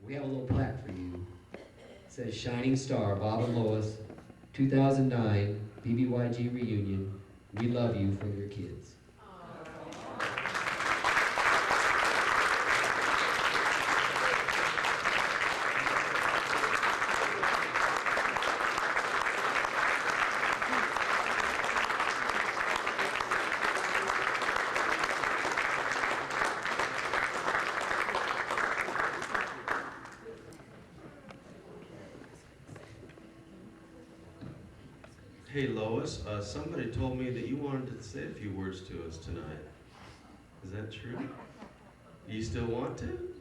we have a little plaque for you. It says Shining Star, Bob and Lois, 2009 BBYG Reunion. We love you from your kids. Hey Lois, somebody told me that you wanted to say a few words to us tonight. Is that true? Do you still want to?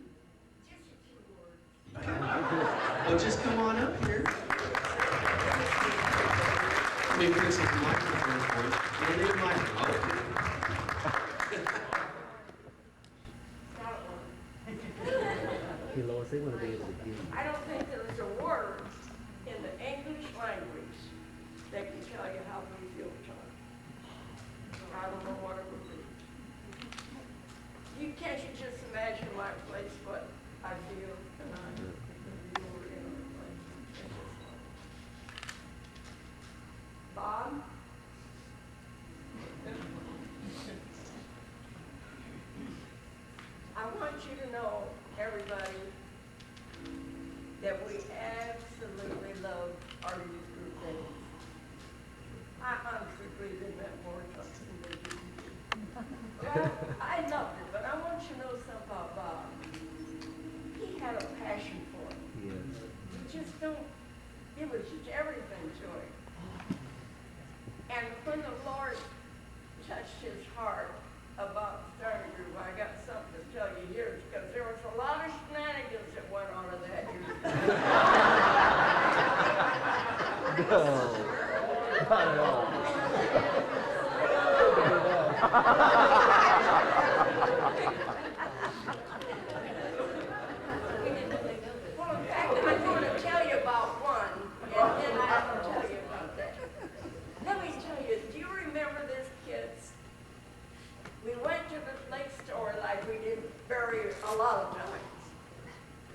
Well, just come on up here. Let me fix up the microphone for you. And it might help. Hey Lois, they want to be able to hear you. I don't think there's a word in the English language that can tell you how we feel tonight. I don't know what it would be. Can't you just imagine my place, what I feel tonight? You were in a place. Bob? I want you to know, everybody, that we absolutely love our youth group days. I honestly believe they meant more to us than they do. Well, I loved it, but I want you to know something about Bob. He had a passion for it. Yes. He just don't, it was just everything to him. And when the Lord touched his heart about starting group, I got something to tell you here, because there was a lot of shenanigans that went on in that youth group. No, not at all. Well, in fact, I'm going to tell you about one, and then I will tell you about that. Let me tell you, do you remember this, kids? We went to the lake store like we did a lot of times.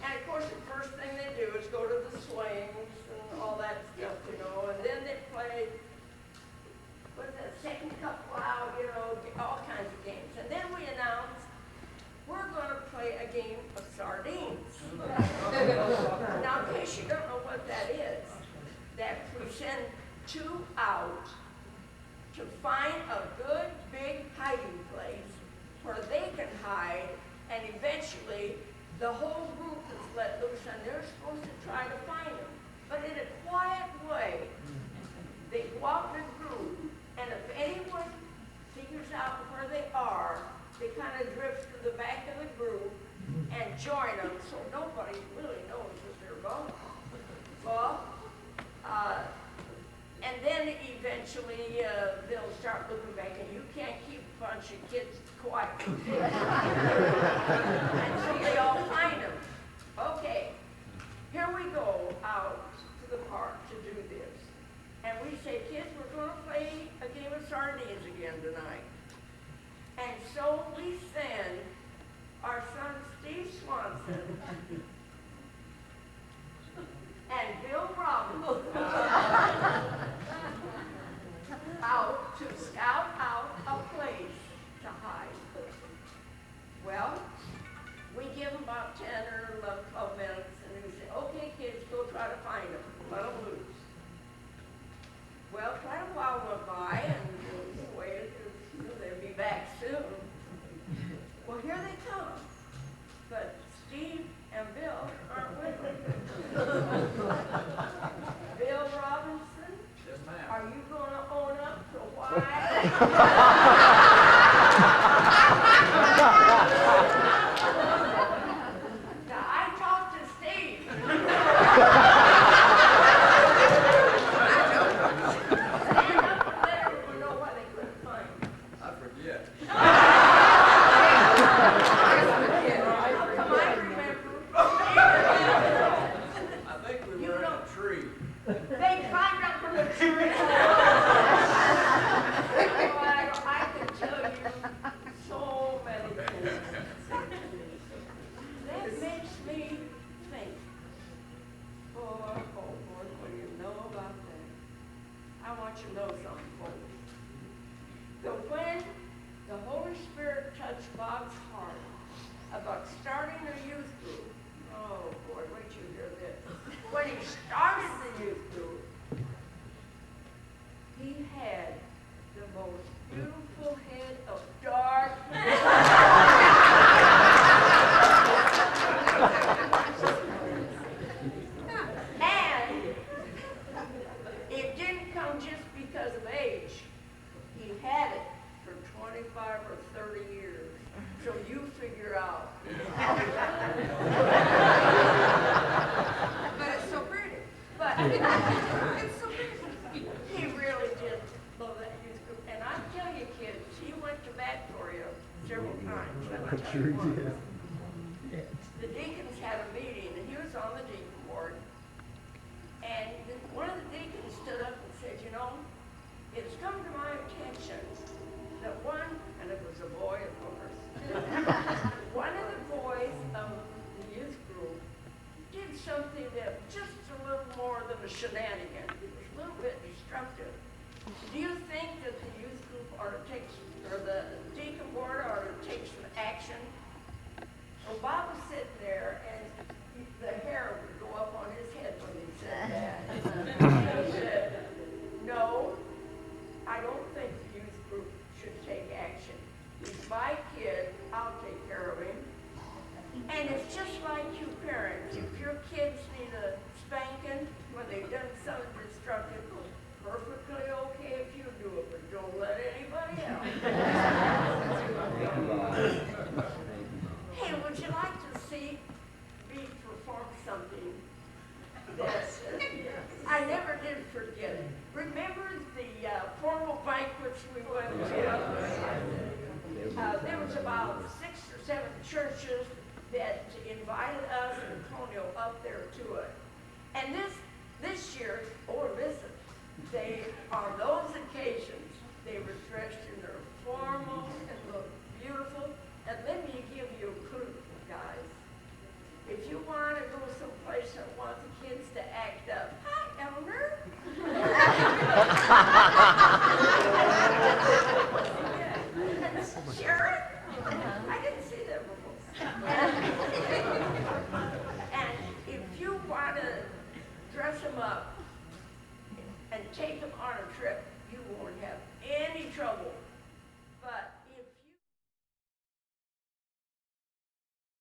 And of course, the first thing they do is go to the swings and all that stuff, you know, and then they play, what's that, second cup wow, you know, all kinds of games. And then we announced, we're going to play a game of sardines. Now, in case you don't know what that is, that we send two out to find a good big hiding place where they can hide, and eventually the whole group is let loose and they're supposed to try to find them. But in a quiet way, they go out in a group, and if anyone figures out where they are, they kind of drift to the back of the group and join them, so nobody really knows that they're gone. Well, and then eventually they'll start looking back, and you can't keep a bunch of kids quiet until they all find them. Okay, here we go out to the park to do this. And we say, kids, we're going to play a game of sardines again tonight. And so we send our son Steve Swanson and Bill Robinson out to scout out a place to hide. Well, we give them about 10 or 11, 12 minutes, and we say, okay, kids, go try to find them. Let them loose. Well, quite a while went by, and the way they'll be back soon. Well, here they come. But Steve and Bill aren't with them. Bill Robinson, Yes, ma'am. are you going to own up to why? Now, I talked to Steve. Stand up and let everyone know why they couldn't find him. I forget. Come on, remember. I think we You were in don't- a tree. They climbed up from the tree. Oh, I can something for you. When the Holy Spirit touched Bob's heart about starting a youth group, oh boy, wait till you hear this. When he started the youth group, he had the most beautiful head of dark hair. And it didn't come just because of age. He had it for 25 or 30 years. So you figure out. But it's so pretty. But It's so pretty. he really did love that youth group. And I tell you, kids, he went to bat for you several times. Let me tell you one. The deacons had a meeting, and he was on the deacon board. And one of the deacons stood up and said, you know, it's come to my attention that one, and it was a boy, of course, one of the boys of the youth group did something that was just a little more than a shenanigan. It was a little bit destructive. Do you think that the youth group ought to take, or the deacon board ought to take some action? So Bob was sitting there, and the hair would go up on his head when he said that. And he said, no, I don't think the youth group should take action. He's my kid, I'll take care of him. And it's just like you parents. If your kids need a spanking when they've done something destructive, perfectly okay if you do it, but don't let anybody else. Hey, would you like to see me perform something that I never did forget it? Remember the formal banquets we went to? There was about 6 or 7 churches that invited us and Antonio up there to it. And this year, oh listen, they on those